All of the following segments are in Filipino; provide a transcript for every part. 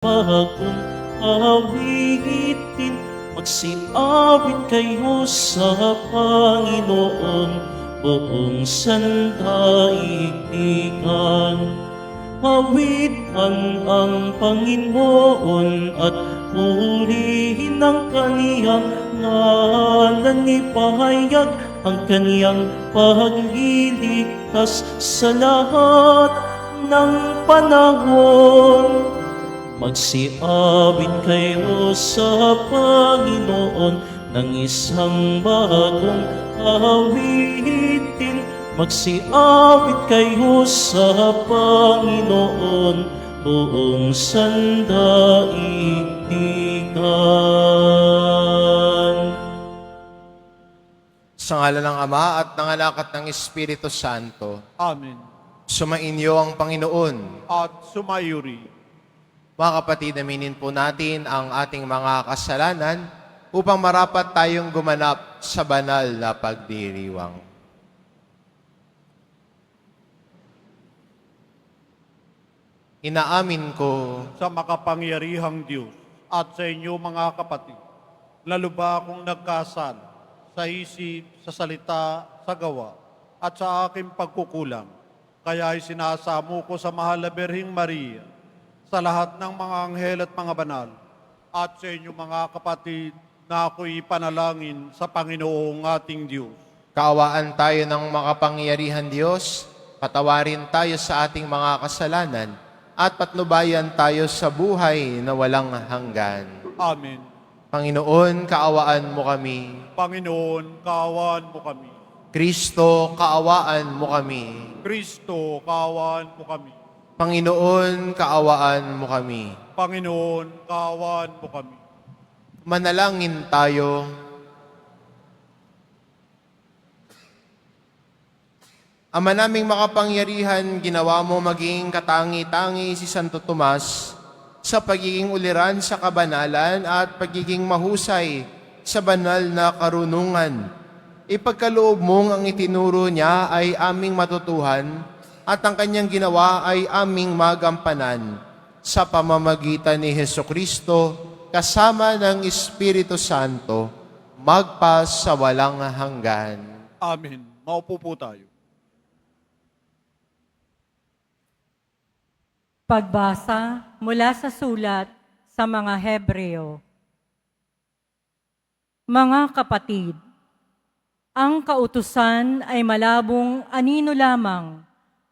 bagong awitin, magsiawit kayo sa Panginoon, buong sandaigdigan. Awitan ang Panginoon at purihin ang kaniyang ngalan, ipahayag ang kaniyang pagliligtas sa lahat ng panahon. Magsiawit kayo sa Panginoon ng isang bagong awitin. Magsiawit kayo sa Panginoon, buong sandaigdigan. Sa ngala ng Ama at ng Anak at ng Espiritu Santo. Amen. Sumainyo ang Panginoon. At sumayuri. Mga kapatid, aminin po natin ang ating mga kasalanan upang marapat tayong gumanap sa banal na pagdiriwang. Inaamin ko Sa makapangyarihang Diyos at sa inyo mga kapatid, lalo ba akong nagkasala sa isip, sa salita, sa gawa, at sa aking pagkukulang. Kaya ay sinasamo ko sa mahal na Birheng Maria, sa lahat ng mga anghel at mga banal, at sa inyo mga kapatid na ako'y ipanalangin sa Panginoong ating Diyos. kaawaan tayo ng makapangyarihan Diyos, patawarin tayo sa ating mga kasalanan, at patnubayan tayo sa buhay na walang hanggan. Amen. Panginoon, kaawaan mo kami. Panginoon, kaawaan mo kami. Kristo, kaawaan mo kami. Kristo, kaawaan mo kami. Panginoon, kaawaan mo kami. Panginoon, kaawaan mo kami. Manalangin tayo. Ama naming makapangyarihan, ginawa mo maging katangi-tangi si Santo Tomas sa pagiging uliran sa kabanalan at pagiging mahusay sa banal na karunungan. Ipagkaloob mong ang itinuro niya ay aming matutuhan at ang kanyang ginawa ay aming magampanan sa pamamagitan ni Hesukristo kasama ng Espiritu Santo magpa sa walang hanggan. Amen. Maupo po tayo. Pagbasa mula sa sulat sa mga Hebreo. Mga kapatid, ang kautusan ay malabong anino lamang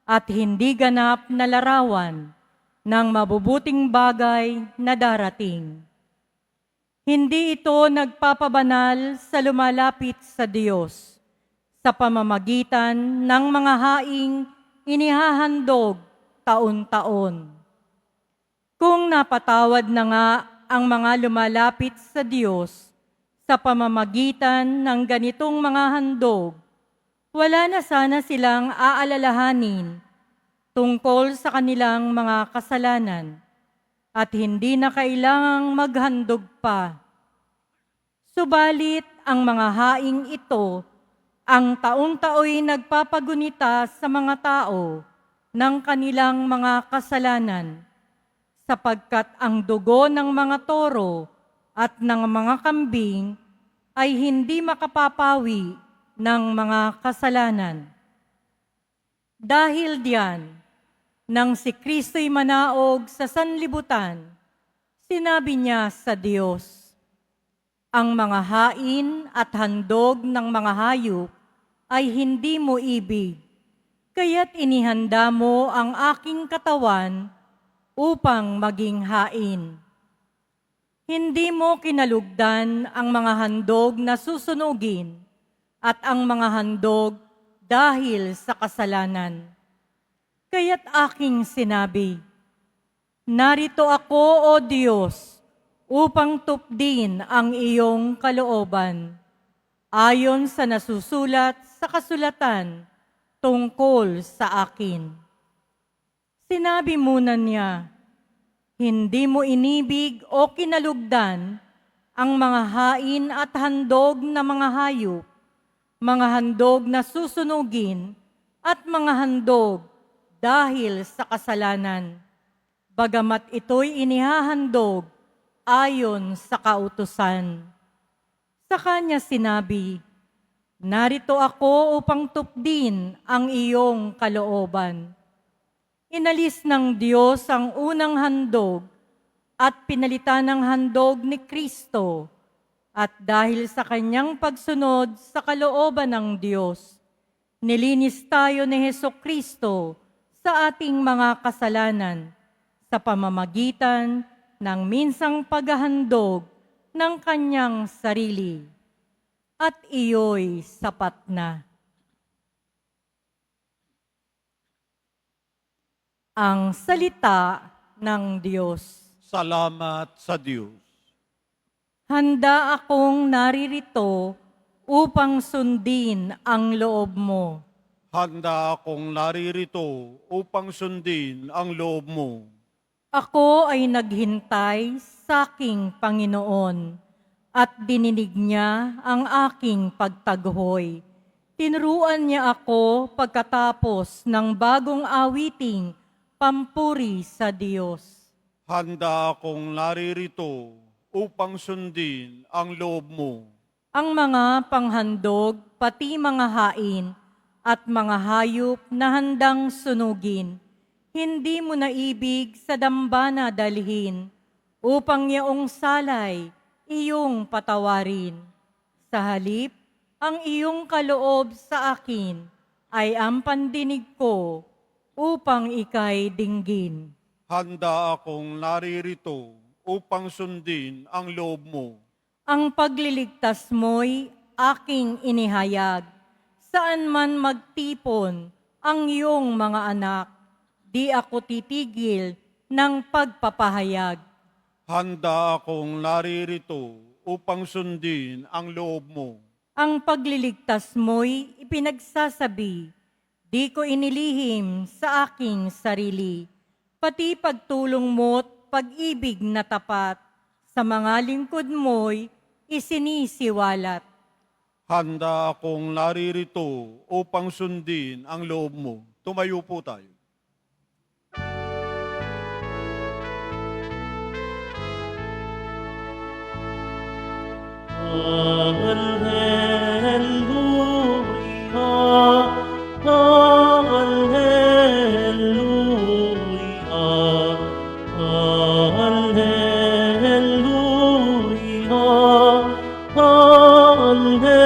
at hindi ganap na larawan ng mabubuting bagay na darating. Hindi ito nagpapabanal sa lumalapit sa Diyos sa pamamagitan ng mga haing inihahandog taon-taon. Kung napatawad na nga ang mga lumalapit sa Diyos sa pamamagitan ng ganitong mga handog, wala na sana silang aalalahanin tungkol sa kanilang mga kasalanan at hindi na kailangang maghandog pa. Subalit ang mga haing ito ang taon-taoy nagpapagunita sa mga tao ng kanilang mga kasalanan, sapagkat ang dugo ng mga toro at ng mga kambing ay hindi makapapawi ng mga kasalanan. Dahil diyan, nang si Kristo'y manaog sa sanlibutan, sinabi niya sa Diyos, ang mga hain at handog ng mga hayop ay hindi mo ibig, kaya't inihanda mo ang aking katawan upang maging hain. Hindi mo kinalugdan ang mga handog na susunugin at ang mga handog dahil sa kasalanan. Kaya't aking sinabi, narito ako, O Diyos, upang tupdin ang iyong kalooban, ayon sa nasusulat sa kasulatan tungkol sa akin. Sinabi muna niya, hindi mo inibig o kinalugdan ang mga hain at handog na mga hayop, mga handog na susunugin at mga handog dahil sa kasalanan. bagamat ito'y inihahandog ayon sa kautusan. Sa kanya sinabi, "Narito ako upang tupdin ang iyong kalooban." Inalis ng Diyos ang unang handog at pinalitan ng handog ni Kristo. At dahil sa kanyang pagsunod sa kalooban ng Diyos, nilinis tayo ni Hesukristo sa ating mga kasalanan sa pamamagitan ng minsang paghahandog ng kanyang sarili. At iyo'y sapat na. Ang salita ng Diyos. Salamat sa Diyos. Handa akong naririto upang sundin ang loob mo. Handa akong naririto upang sundin ang loob mo. Ako ay naghintay sa aking Panginoon at dininig niya ang aking pagtaghoy. Tinuruan niya ako pagkatapos ng bagong awiting pampuri sa Diyos. Handa akong naririto upang sundin ang loob mo. Ang mga panghandog, pati mga hain at mga hayop na handang sunugin, hindi mo naibig sa dambana dalhin, upang yaong salay iyong patawarin. Sa halip, ang iyong kaloob sa akin ay ang pandinig ko upang ika'y dinggin. Handa akong naririto upang sundin ang loob mo. Ang pagliligtas mo'y aking inihayag. Saan man magtipon ang iyong mga anak, di ako titigil ng pagpapahayag. Handa akong naririto upang sundin ang loob mo. Ang pagliligtas mo'y ipinagsasabi, di ko inilihim sa aking sarili, pati pagtulong mo't pag-ibig na tapat, sa mga lingkod mo'y isinisiwalat. Handa akong naririto upang sundin ang loob mo. Tumayo po tayo. Alleluia, Alleluia, Alleluia.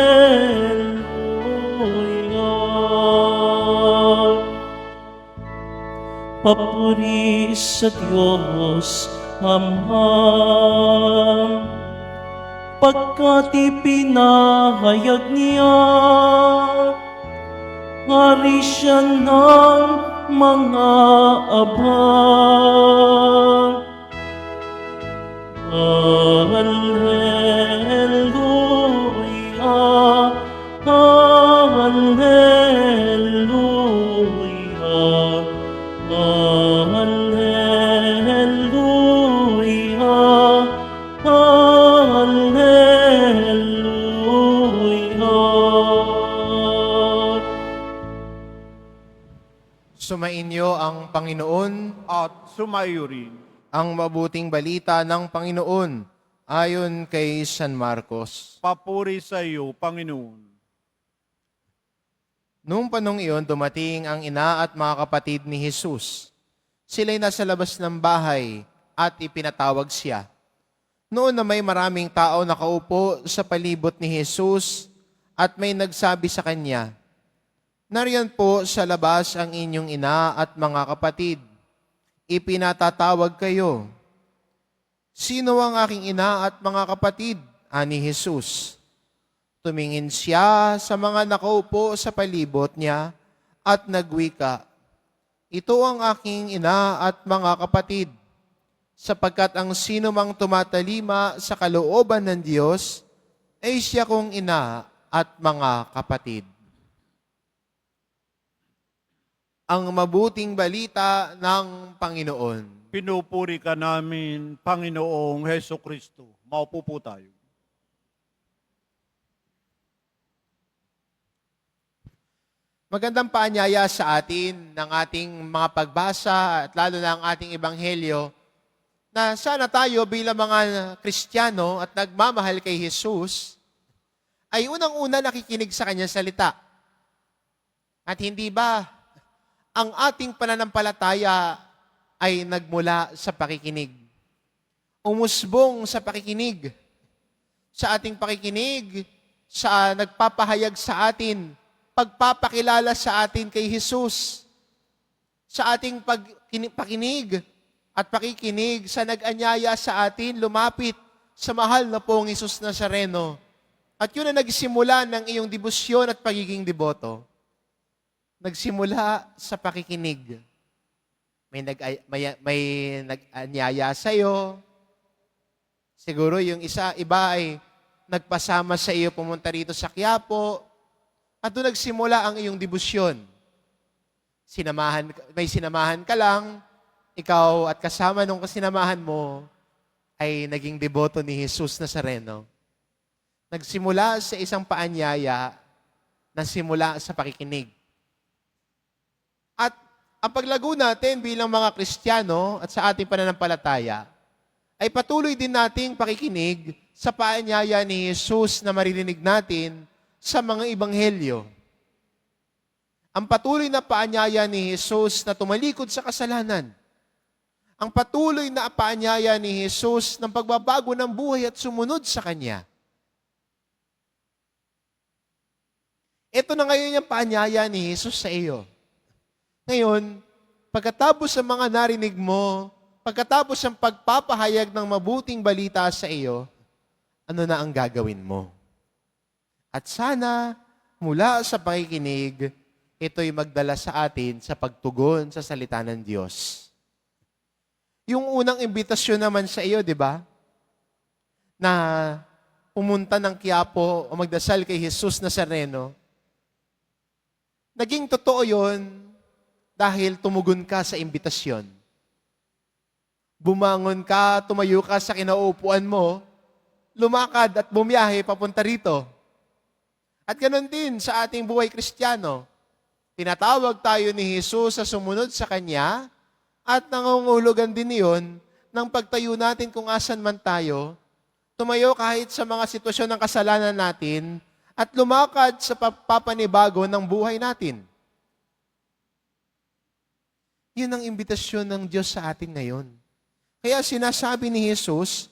Papuri sa Diyos, Amang, pagkat ipinahayag niya, hari siya ng mga abang. Alleluia, Alleluia, Alleluia, Alleluia. Sumainyo ang Panginoon, At sumayo rin. ang mabuting balita ng Panginoon ayon kay San Marcos. Papuri sa iyo, Panginoon. Noong panong iyon, dumating ang ina at mga kapatid ni Jesus. Sila'y nasa labas ng bahay at ipinatawag siya. Noon na may maraming tao nakaupo sa palibot ni Jesus at may nagsabi sa kanya, "Nariyan po sa labas ang inyong ina at mga kapatid. Ipinatatawag kayo." "Sino ang aking ina at mga kapatid?" ani Jesus. Tumingin siya sa mga nakaupo sa palibot niya at nagwika, "Ito ang aking ina at mga kapatid, sapagkat ang sino mang tumatalima sa kalooban ng Diyos ay siya kong ina at mga kapatid." Ang mabuting balita ng Panginoon. Pinupuri ka namin, Panginoong Heso Kristo. Maupo po tayo. magandang paanyaya sa atin ng ating mga pagbasa at lalo na ang ating ebanghelyo na sana tayo bilang mga Kristiyano at nagmamahal kay Jesus ay unang-una nakikinig sa kanyang salita. At hindi ba ang ating pananampalataya ay nagmula sa pakikinig? Umusbong sa pakikinig, sa ating pakikinig, sa nagpapahayag sa atin, pagpapakilala sa atin kay Jesus, sa ating pakinig at pakikinig sa nag-anyaya sa atin, lumapit sa mahal na pong Jesus Nazareno. At yun ang nagsimula ng iyong debosyon at pagiging deboto. Nagsimula sa pakikinig. May nag-anyaya sa'yo. Siguro yung iba ay nagpasama sa iyo pumunta rito sa Quiapo. At doon nagsimula ang iyong debosyon. May sinamahan ka lang, ikaw at kasama nung kasinamahan mo ay naging deboto ni Jesus Nazareno. Nagsimula sa isang paanyaya na simula sa pakikinig. At ang paglago natin bilang mga Kristiyano at sa ating pananampalataya ay patuloy din nating pakikinig sa paanyaya ni Jesus na maririnig natin sa mga ebanghelyo. Ang patuloy na paanyaya ni Jesus na tumalikod sa kasalanan. Ang patuloy na paanyaya ni Jesus ng pagbabago ng buhay at sumunod sa Kanya. Ito na ngayon yung paanyaya ni Jesus sa iyo. Ngayon, pagkatapos ng mga narinig mo, pagkatapos ng pagpapahayag ng mabuting balita sa iyo, ano na ang gagawin mo? At sana, mula sa pakikinig, ito'y magdala sa atin sa pagtugon sa salita ng Diyos. Yung unang imbitasyon naman sa iyo, di ba? Na pumunta ng Quiapo o magdasal kay Jesus Nazareno, naging totoo yun dahil tumugon ka sa imbitasyon. Bumangon ka, tumayo ka sa kinauupuan mo, lumakad at bumiyahe papunta rito. At ganoon din sa ating buhay Kristiyano. Tinatawag tayo ni Jesus sa sumunod sa Kanya at nangungulugan din iyon ng pagtayo natin kung asan man tayo, tumayo kahit sa mga sitwasyon ng kasalanan natin at lumakad sa papanibago ng buhay natin. Yun ang imbitasyon ng Diyos sa atin ngayon. Kaya sinasabi ni Jesus,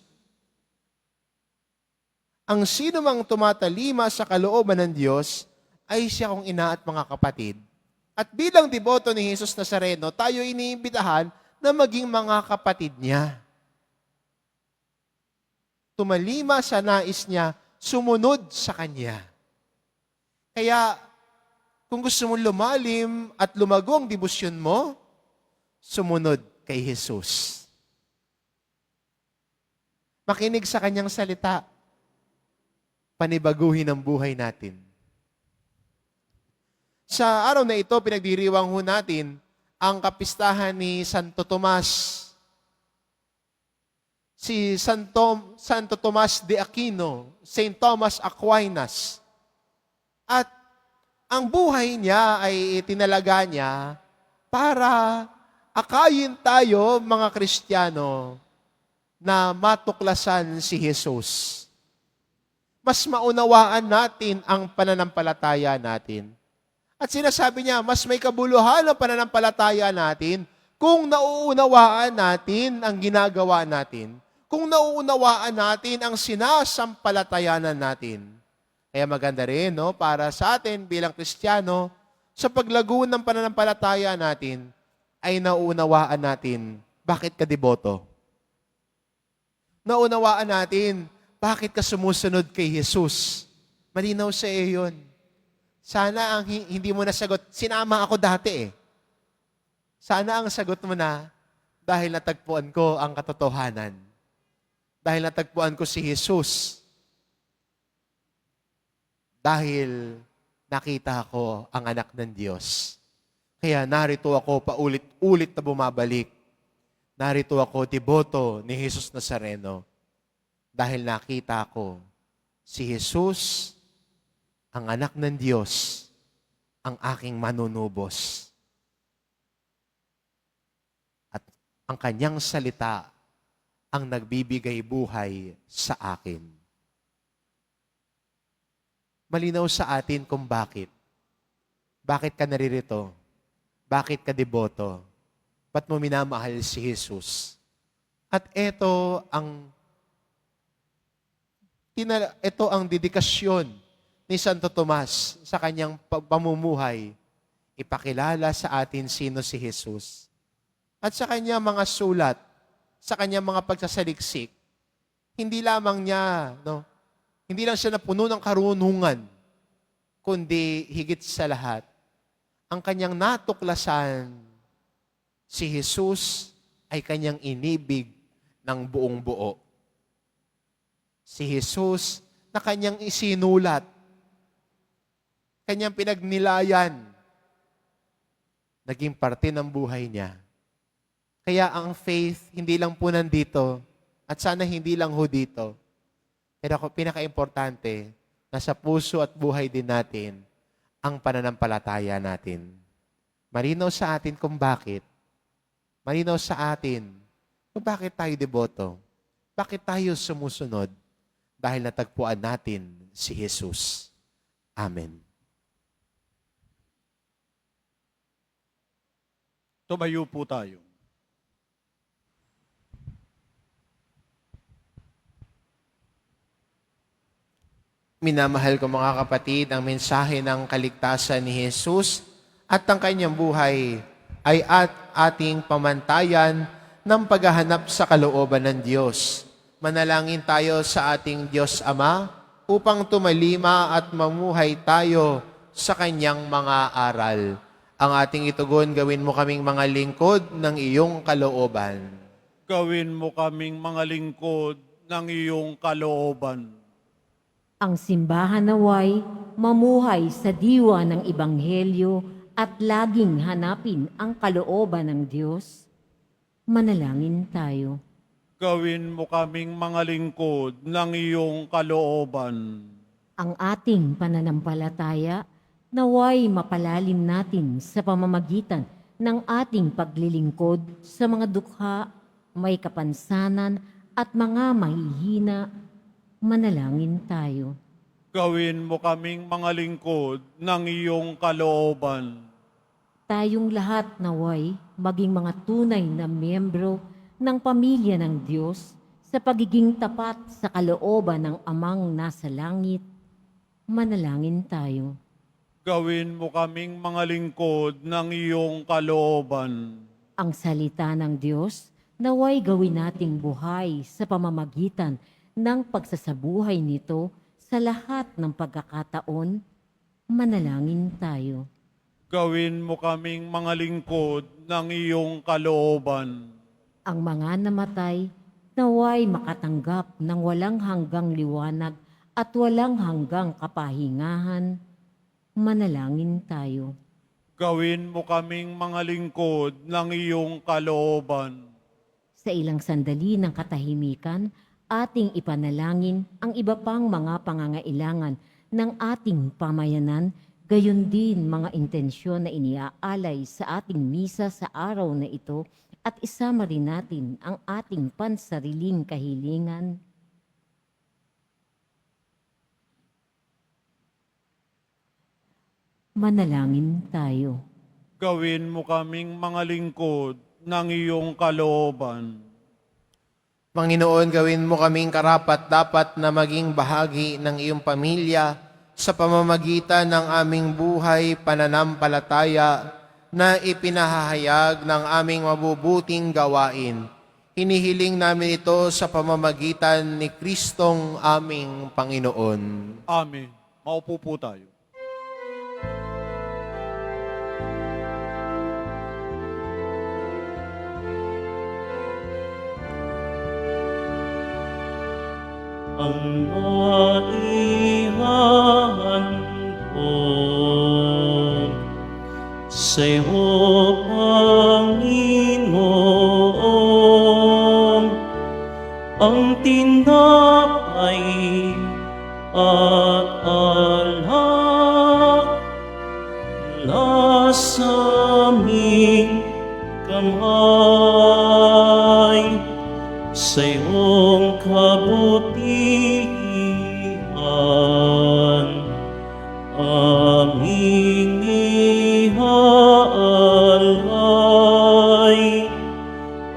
ang sino mang tumatalima sa kalooban ng Diyos ay siya kong ina at mga kapatid. At bilang deboto ni Jesus Nazareno, tayo iniimbitahan na maging mga kapatid niya. Tumalima sa nais niya, sumunod sa Kanya. Kaya, kung gusto mong lumalim at lumago ang debosyon mo, sumunod kay Jesus. Makinig sa Kanyang salita. Panibaguhin ang buhay natin. Sa araw na ito, pinagdiriwang ho natin ang kapistahan ni Santo Tomas. Si Santo Tomas de Aquino, Saint Thomas Aquinas. At ang buhay niya ay itinalaga niya para akayin tayo, mga Kristiyano, na matuklasan si Jesus. Mas maunawaan natin ang pananampalataya natin. At sinasabi niya, mas may kabuluhan ang pananampalataya natin kung nauunawaan natin ang ginagawa natin, kung nauunawaan natin ang sinasampalatayanan natin. Kaya maganda rin, no, para sa atin bilang Kristiyano, sa paglago ng pananampalataya natin, ay nauunawaan natin bakit ka deboto. Naunawaan natin bakit ka sumusunod kay Jesus. Malinaw sa iyo yun. Sana ang hindi mo nasagot, sinama ako dati eh. Sana ang sagot mo na, dahil natagpuan ko ang katotohanan. Dahil natagpuan ko si Jesus. Dahil nakita ko ang anak ng Diyos. Kaya narito ako paulit-ulit na bumabalik. Narito ako deboto ni Jesus Nazareno. Dahil nakita ko si Jesus, ang anak ng Diyos, ang aking manunubos. At ang kanyang salita ang nagbibigay buhay sa akin. Malinaw sa atin kung bakit. Bakit ka naririto? Bakit ka deboto? Ba't mo minamahal si Jesus? At ito ang dedikasyon ni Santo Tomas sa kanyang pamumuhay. Ipakilala sa atin sino si Jesus. At sa kanyang mga sulat, sa kanyang mga pagsasaliksik, hindi lamang niya, hindi lang siya napuno ng karunungan, kundi higit sa lahat, ang kanyang natuklasan, si Jesus ay kanyang inibig ng buong buo. Si Jesus na kanyang isinulat, kanyang pinagnilayan, naging parte ng buhay niya. Kaya ang faith, hindi lang po nandito, at sana hindi lang ho dito. Pero pinaka-importante, nasa puso at buhay din natin, ang pananampalataya natin. Marinaw sa atin kung bakit. Marinaw sa atin kung bakit tayo deboto. Bakit tayo sumusunod? Dahil natagpuan natin si Jesus. Amen. Tumayo po tayo. Minamahal ko mga kapatid, ang mensahe ng kaligtasan ni Jesus at ang kanyang buhay ay ating pamantayan ng paghahanap sa kalooban ng Diyos. Manalangin tayo sa ating Diyos Ama upang tumalima at mamuhay tayo sa kanyang mga aral. Ang ating itugon, gawin mo kaming mga lingkod ng iyong kalooban. Gawin mo kaming mga lingkod ng iyong kalooban. Ang simbahan naway mamuhay sa diwa ng Ebanghelyo at laging hanapin ang kalooban ng Diyos. Manalangin tayo. Gawin mo kaming mga lingkod ng iyong kalooban. Ang ating pananampalataya naway mapalalim natin sa pamamagitan ng ating paglilingkod sa mga dukha, may kapansanan at mga mahihina. Manalangin tayo. Gawin mo kaming mga lingkod ng iyong kalooban. Tayong lahat naway maging mga tunay na miyembro ng pamilya ng Diyos sa pagiging tapat sa kalooban ng Amang nasa langit. Manalangin tayo. Gawin mo kaming mga lingkod ng iyong kalooban. Ang salita ng Diyos naway gawin nating buhay sa pamamagitan ng pagsasabuhay nito sa lahat ng pagkakataon. Manalangin tayo. Gawin mo kaming mga lingkod ng iyong kalooban. Ang mga namatay naway makatanggap ng walang hanggang liwanag at walang hanggang kapahingahan. Manalangin tayo. Gawin mo kaming mga lingkod ng iyong kalooban. Sa ilang sandali ng katahimikan, ating ipanalangin ang iba pang mga pangangailangan ng ating pamayanan, gayon din mga intensyon na iniaalay sa ating misa sa araw na ito, at isama rin natin ang ating pansariling kahilingan. Manalangin tayo. Gawin mo kaming mga lingkod ng iyong kalooban. Panginoon, gawin mo kaming karapat-dapat na maging bahagi ng iyong pamilya sa pamamagitan ng aming buhay pananampalataya na ipinahahayag ng aming mabubuting gawain. Hinihiling namin ito sa pamamagitan ni Kristong aming Panginoon. Amen. Maupo po tayo. Ang naihandog sa iyo, Panginoon, ang tinapay at alak mula sa aming kamay, sa iyong kabutihan, aming ihaalay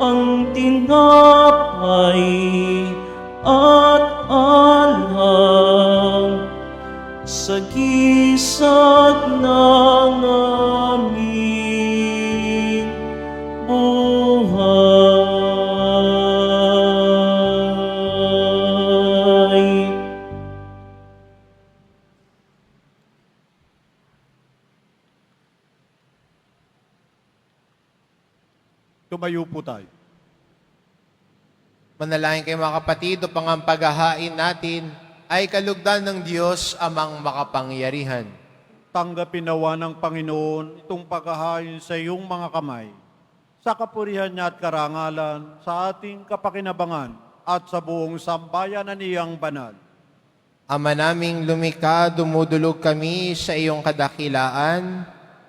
ang tinapay at alam sa gisag ng aming buhay. Tumayo po tayo. Manalangin kayo mga kapatid upang ang paghahain natin ay kalugdan ng Diyos amang makapangyarihan. Tanggapin nawa ng Panginoon itong paghahain sa iyong mga kamay, sa kapurihan niya at karangalan, sa ating kapakinabangan at sa buong sambayan na niyang banal. Ama naming lumikha, dumudulog kami sa iyong kadakilaan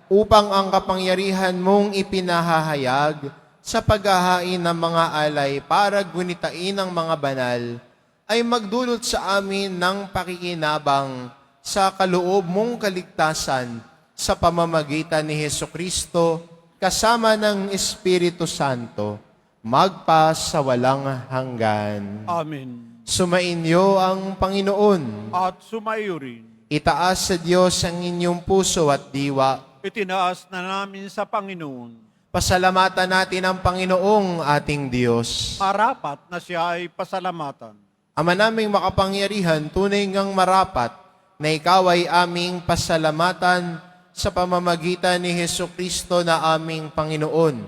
upang ang kapangyarihan mong ipinahahayag sa paghahain ng mga alay para gunitain ang mga banal ay magdulot sa amin ng pakikinabang sa kaloob mong kaligtasan sa pamamagitan ni Hesukristo kasama ng Espiritu Santo magpa sa walang hanggan. Amen. Sumainyo ang Panginoon. At sumaiyo rin, Itaas sa Diyos ang inyong puso at diwa. itinaas na namin sa Panginoon. Pasalamatan natin ang Panginoong ating Diyos. Marapat na siya ay pasalamatan. Ama naming makapangyarihan, tunay ngang marapat na ikaw ay aming pasalamatan sa pamamagitan ni Hesukristo na aming Panginoon.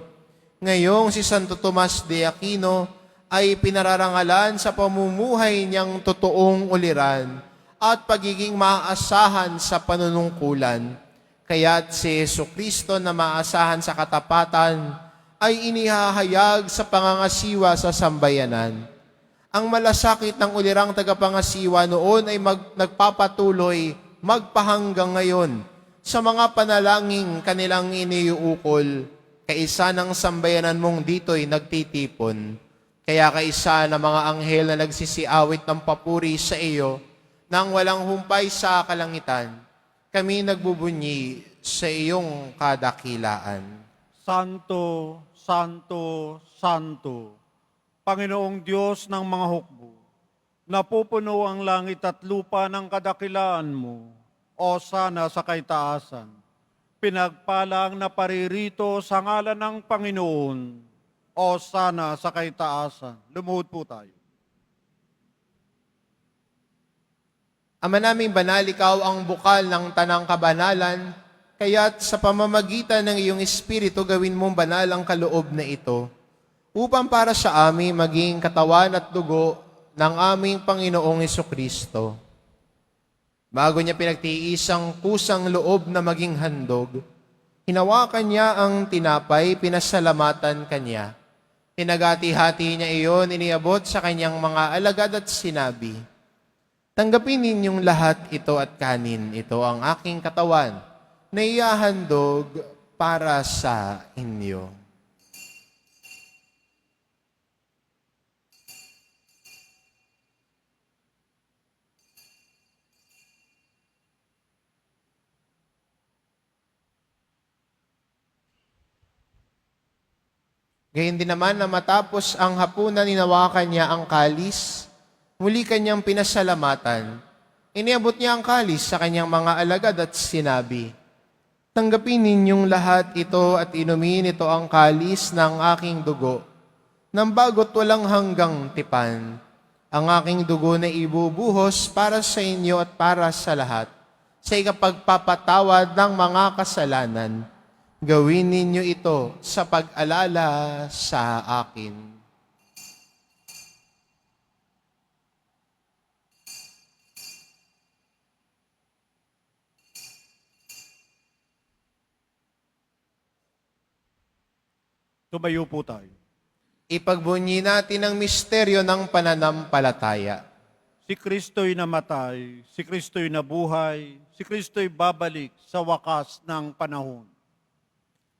Ngayong si Santo Tomas de Aquino ay pinararangalan sa pamumuhay niyang totoong uliran at pagiging maaasahan sa panunungkulan. Kaya't si Hesukristo na maaasahan sa katapatan ay inihahayag sa pangangasiwa sa sambayanan. Ang malasakit ng ulirang tagapangasiwa noon ay nagpapatuloy magpahanggang ngayon sa mga panalangin kanilang iniuukol. Kaisa ng sambayanan mong dito'y nagtitipon. Kaya kaisa ng mga anghel na nagsisiawit ng papuri sa iyo nang walang humpay sa kalangitan, kami nagbubunyi sa iyong kadakilaan. Santo, Santo, Santo, Panginoong Diyos ng mga hukbo, napupuno ang langit at lupa ng kadakilaan mo, o sana sa kaitaasan. Pinagpalang na paririto sa ngalan ng Panginoon, o sana sa kaitaasan. Lumuhod po tayo. Ama naming banal, ikaw ang bukal ng tanang kabanalan, kaya't sa pamamagitan ng iyong Espiritu gawin mong banal ang kaloob na ito, upang para sa amin maging katawan at dugo ng aming Panginoong Hesukristo. Bago niya pinagtiis ang kusang loob na maging handog, hinawakan niya ang tinapay, pinasalamatan kanya. Pinagati-hati niya iyon, iniabot sa kanyang mga alagad at sinabi, "Tanggapin ninyong lahat ito at kanin. Ito ang aking katawan na ihahandog para sa inyo." Gayun din naman na matapos ang hapunan, ninawakan niya ang kalis, muli kanyang pinasalamatan. Iniabot niya ang kalis sa kanyang mga alagad at sinabi, "Tanggapin ninyong lahat ito at inumin, ito ang kalis ng aking dugo, ng bago't walang hanggang tipan. Ang aking dugo na ibubuhos para sa inyo at para sa lahat, sa ikapagpapatawad ng mga kasalanan. Gawin ninyo ito sa pag-alala sa akin." Tumayo po tayo. Ipagbunyi natin ang misteryo ng pananampalataya. Si Kristo'y namatay, si Kristo'y nabuhay, si Kristo'y babalik sa wakas ng panahon.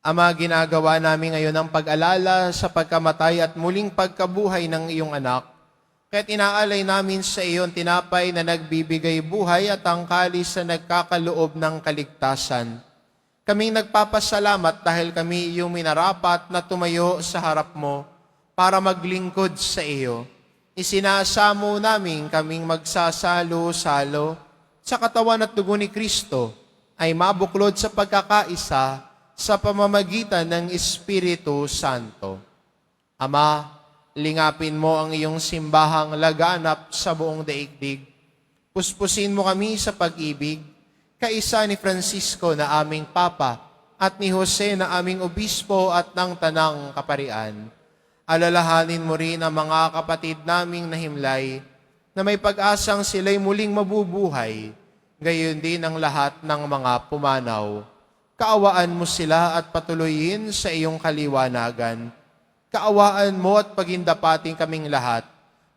Ama, ginagawa namin ngayon ang pag-alala sa pagkamatay at muling pagkabuhay ng iyong anak. Kaya't inaalay namin sa iyo ang tinapay na nagbibigay buhay at ang kalis na nagkakaloob ng kaligtasan. Kaming nagpapasalamat dahil kami iyong minarapat na tumayo sa harap mo para maglingkod sa iyo. Isinasamo namin kaming magsasalo-salo sa katawan at dugo ni Kristo ay mabuklod sa pagkakaisa sa pamamagitan ng Espiritu Santo. Ama, lingapin mo ang iyong simbahang laganap sa buong daigdig. Puspusin mo kami sa pag-ibig, kaisa ni Francisco na aming Papa at ni Jose na aming Obispo at ng Tanang Kaparian. Alalahanin mo rin ang mga kapatid naming nahimlay na may pag-asang sila'y muling mabubuhay, gayon din ang lahat ng mga pumanaw. Kaawaan mo sila at patuloyin sa iyong kaliwanagan. Kaawaan mo at pagindapating kaming lahat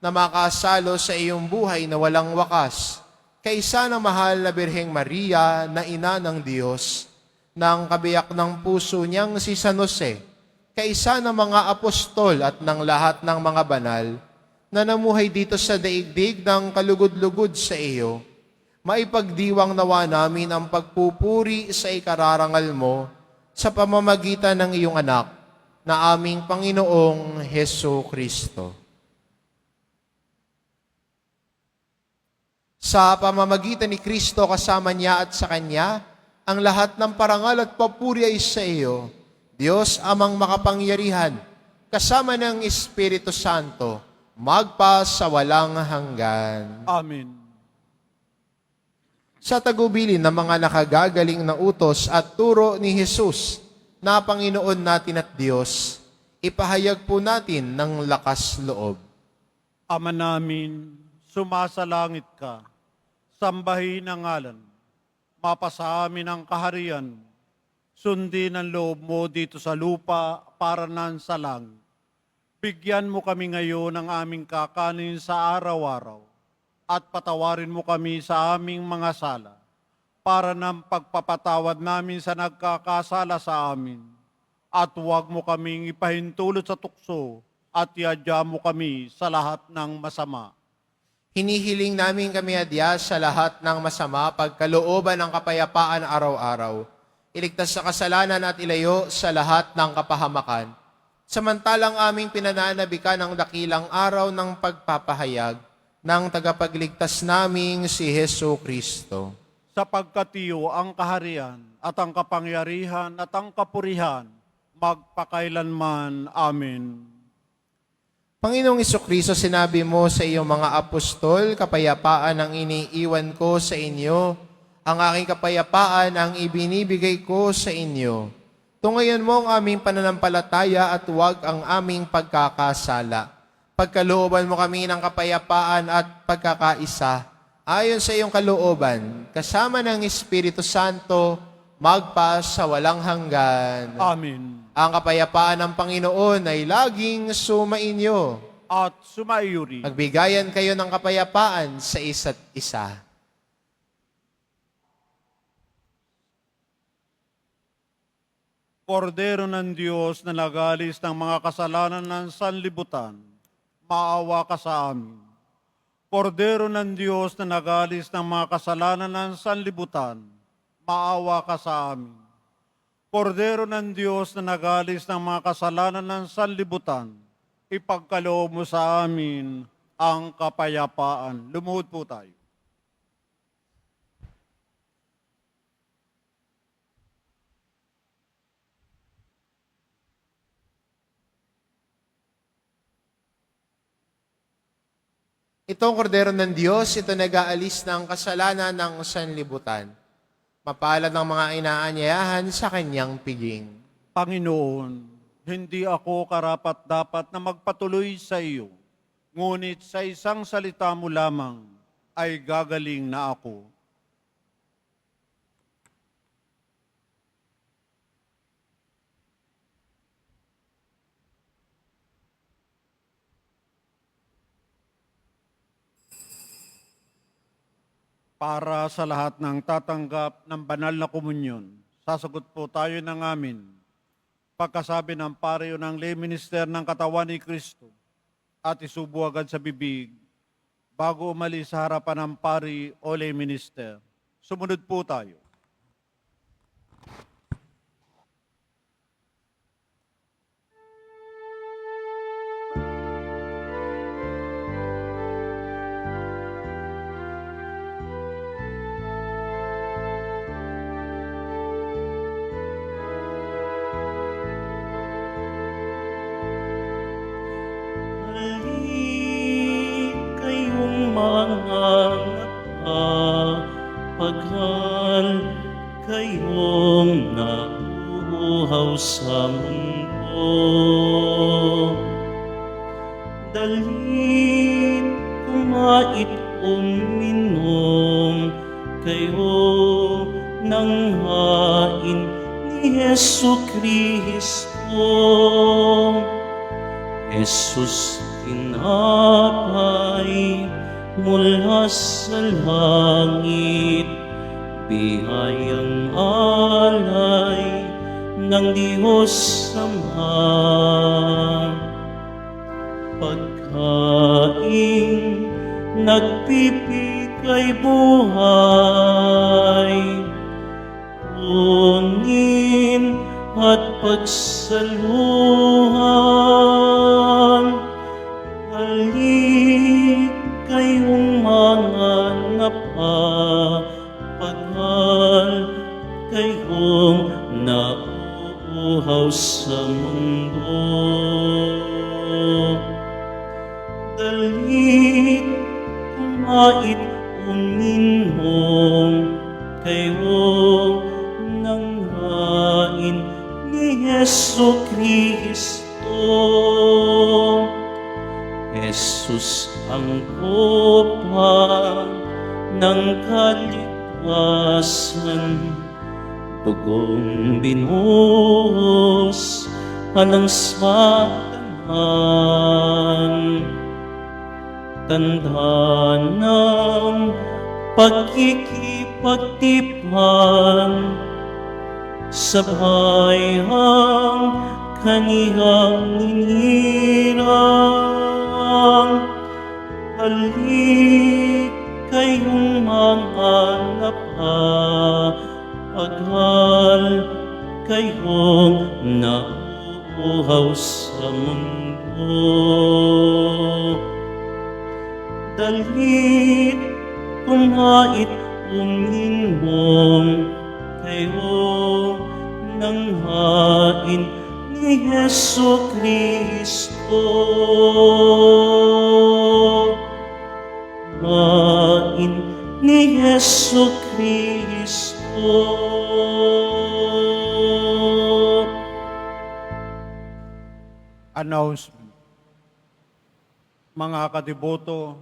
na makasalo sa iyong buhay na walang wakas, kaisa ng mahal na Birheng Maria na ina ng Diyos, ng kabiyak ng puso niyang si San Jose, kaisa ng mga apostol at ng lahat ng mga banal na namuhay dito sa daigdig ng kalugod-lugod sa iyo. Maipagdiwang nawa namin ang pagpupuri sa ikararangal mo sa pamamagitan ng iyong anak na aming Panginoong Heso Kristo. Sa pamamagitan ni Kristo kasama niya at sa Kanya, ang lahat ng parangal at papuri ay sa iyo, Diyos amang makapangyarihan, kasama ng Espiritu Santo, magpa sa walang hanggan. Amen. Sa tagubilin ng mga nakagagaling na utos at turo ni Jesus na Panginoon natin at Diyos, ipahayag po natin ng lakas loob. Ama namin, sumasalangit ka, sambahin ang ngalan, mapasa amin ang kaharian, sundin ang loob mo dito sa lupa para nan sa langit. Bigyan mo kami ngayon ng aming kakanin sa araw-araw at patawarin mo kami sa aming mga sala para ng pagpapatawad namin sa nagkakasala sa amin. At huwag mo kaming ipahintulot sa tukso at iadya mo kami sa lahat ng masama. Hinihiling namin kami adya sa lahat ng masama pagkalooban ng kapayapaan araw-araw. Iligtas sa kasalanan at ilayo sa lahat ng kapahamakan. Samantalang aming pinananabikan ang dakilang araw ng pagpapahayag ng tagapagligtas naming si Heso Kristo. Sapagkat iyo ang kaharian at ang kapangyarihan at ang kapurihan magpakailanman. Amen. Panginoong Kristo, sinabi mo sa iyong mga apostol, kapayapaan ang iniiwan ko sa inyo, ang aking kapayapaan ang ibinibigay ko sa inyo. Tungayan mo ang aming pananampalataya at huwag ang aming pagkakasala. Pagkalooban mo kami ng kapayapaan at pagkakaisa, ayon sa iyong kalooban, kasama ng Espiritu Santo, magpa sa walang hanggan. Amen. Ang kapayapaan ng Panginoon ay laging sumainyo. At sumaiyo rin. Magbigayan kayo ng kapayapaan sa isa't isa. Kordero ng Diyos na nagalis ng mga kasalanan ng sanlibutan, maawa ka sa amin. Kordero ng Diyos na nagalis ng mga kasalanan ng sanlibutan, maawa ka sa amin. Kordero ng Diyos na nagalis ng mga kasalanan ng sanlibutan, ipagkaloob mo sa amin ang kapayapaan. Lumuhod po tayo. Itong kordero ng Diyos, ito nag-aalis ng kasalanan ng sanlibutan. Mapalad ang mga inaanyayahan sa kanyang piging. Panginoon, hindi ako karapat-dapat na magpatuloy sa iyo, ngunit sa isang salita mo lamang ay gagaling na ako. Para sa lahat ng tatanggap ng banal na komunyon, sasagot po tayo ng amin. Pagkasabi ng pari o ng lay minister ng katawan ni Kristo at isubo agad sa bibig bago umalis sa harapan ng pari o lay minister. Sumunod po tayo. Halik kayong mga napapaghal, kayong nauuhaw sa mundo. Dalit kumait uminom, kayo ng hain ni Hesu Kristo. Jesus, tinapay mula sa langit, biyayang alay ng Diyos Ama. Pagkain nagbibigay buhay, kunin at pagsaluhan. Halik kayong mga napapaghal, kayong nauuhaw sa mundo. Dalit kumait uminom, kayo ng hain ni Hesu Kristo. Jesus ang kopa ng kaligtasan, dugong binuhos alang sa tanan. Tanda ng pagkikipagtipan, sabay ang kaniyang ninirang. Halik kayong mga napapaghal, kayong nauuhaw sa mundo. Dalit kumait uminom, kayo ng hain ni Hesu Kristo. Hain ni Hesu Kristo. Announcement. Mga kadiboto,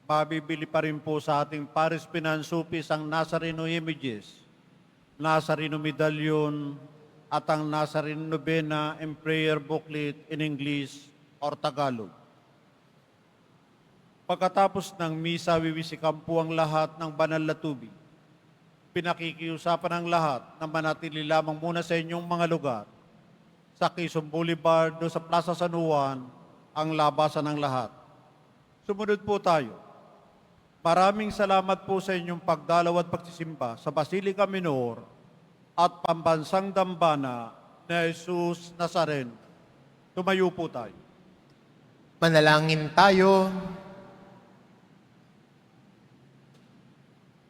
mabibili pa rin po sa ating Paris Finansupis ang Nazareno Images, Nazareno Medallion, at ang Nazareno Novena and Prayer Booklet in English or Tagalog. Pagkatapos ng misa, wiwisikan po ang lahat ng banal na tubig. Pinakikiusapan ang lahat na manatili lamang muna sa inyong mga lugar. Sa Quezon Boulevard o sa Plaza San Juan, ang labasan ng lahat. Sumunod po tayo. Maraming salamat po sa inyong pagdalaw at pagsisimba sa Basilica Minor at Pambansang Dambana ni Jesus Nazareno. Tumayo po tayo. Manalangin tayo.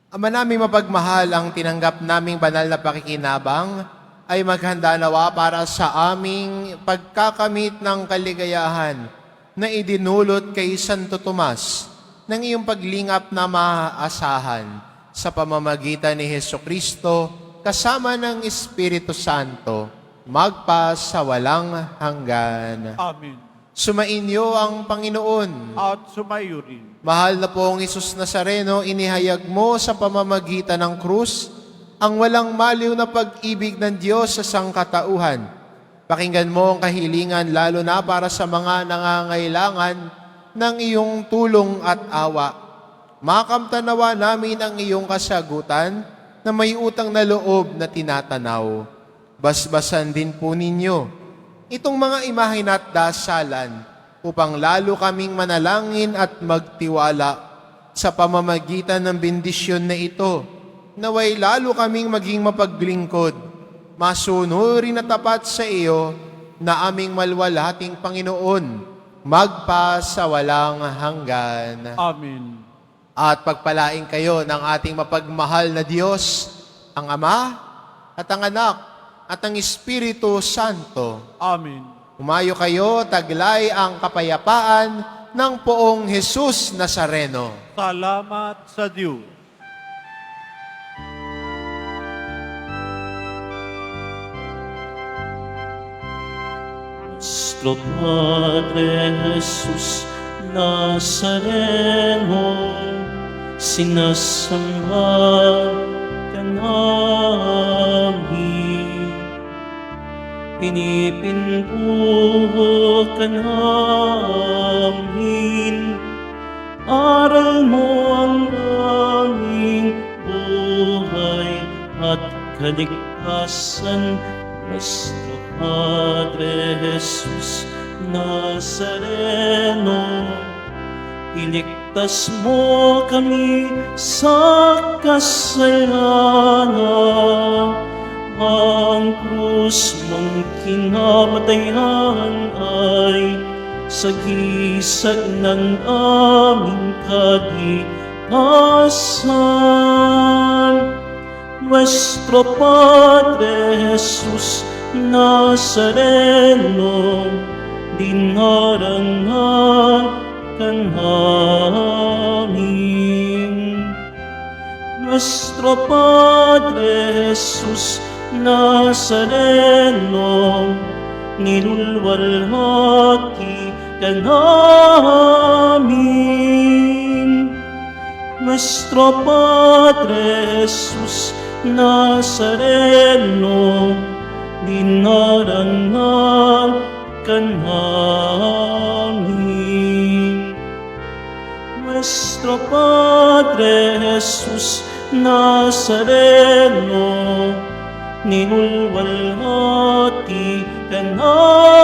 Ama naming mapagmahal, ang tinanggap naming banal na pakikinabang ay maghanda nawa para sa aming pagkakamit ng kaligayahan na idinulot kay Santo Tomas ng iyong paglingap na maaasahan sa pamamagitan ni Hesu Kristo kasama ng Espiritu Santo magpa sa walang hanggan. Amen. Sumainyo ang Panginoon. At sumayo rin. Mahal na pong Isus Nazareno, inihayag mo sa pamamagitan ng krus ang walang maliw na pag-ibig ng Diyos sa sangkatauhan. Pakinggan mo ang kahilingan lalo na para sa mga nangangailangan ng iyong tulong at awa. Makamtanawa namin ang iyong kasagutan na may utang na loob na tinatanaw. Basbasan din po ninyo itong mga imahin at dasalan upang lalo kaming manalangin at magtiwala sa pamamagitan ng bendisyon na ito. Naway lalo kaming maging mapaglingkod, masunurin na tapat sa iyo na aming malwalhating Panginoon, magpa sa walang hanggan. Amen. At pagpalain kayo ng ating mapagmahal na Diyos, ang Ama at ang Anak at ang Espiritu Santo. Amen. Umayo kayo, taglay ang kapayapaan ng poong Jesus Nazareno. Salamat sa Diyos. Nuestro Padre Jesús Nazareno, sinasamba ka namin, pinipintuho ka namin, aral mo ang aming buhay at kaligtasan. Nuestro Padre Jesús Nazareno, iligtas mo kami sa kasalanan. Ang krus mong kinamatayan ay sagisag ng aming kaligtasan. Nuestro Padre Jesús Nazareno, dinarangan ka namin. Nuestro Padre Jesús Nazareno, nilulwalhati ka namin. Nuestro Padre Jesús Nazareno, dinarangan ka namin. Nuestro Padre Jesús Nazareno, ninulwalhati ka namin.